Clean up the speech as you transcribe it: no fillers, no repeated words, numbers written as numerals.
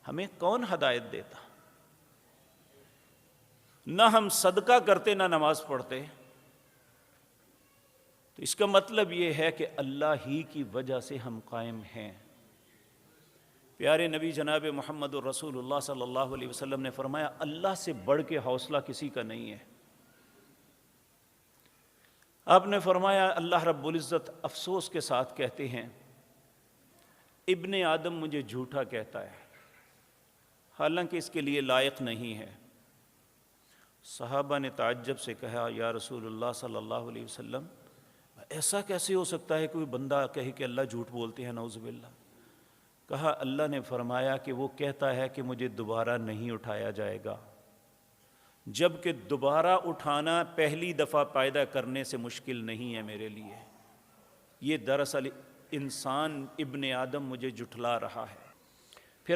ہمیں کون ہدایت دیتا؟ نہ ہم صدقہ کرتے نہ نماز پڑھتے، تو اس کا مطلب یہ ہے کہ اللہ ہی کی وجہ سے ہم قائم ہیں۔ پیارے نبی جناب محمد الرسول اللہ صلی اللہ علیہ وسلم نے فرمایا اللہ سے بڑھ کے حوصلہ کسی کا نہیں ہے۔ آپ نے فرمایا اللہ رب العزت افسوس کے ساتھ کہتے ہیں ابن آدم مجھے جھوٹا کہتا ہے، حالانکہ اس کے لیے لائق نہیں ہے۔ صحابہ نے تعجب سے کہا یا رسول اللہ صلی اللہ علیہ وسلم ایسا کیسے ہو سکتا ہے کوئی بندہ کہے کہ اللہ جھوٹ بولتے ہیں، نعوذ باللہ۔ کہا اللہ نے فرمایا کہ وہ کہتا ہے کہ مجھے دوبارہ نہیں اٹھایا جائے گا، جبکہ دوبارہ اٹھانا پہلی دفعہ پیدا کرنے سے مشکل نہیں ہے میرے لیے۔ یہ دراصل انسان ابن آدم مجھے جھٹلا رہا ہے۔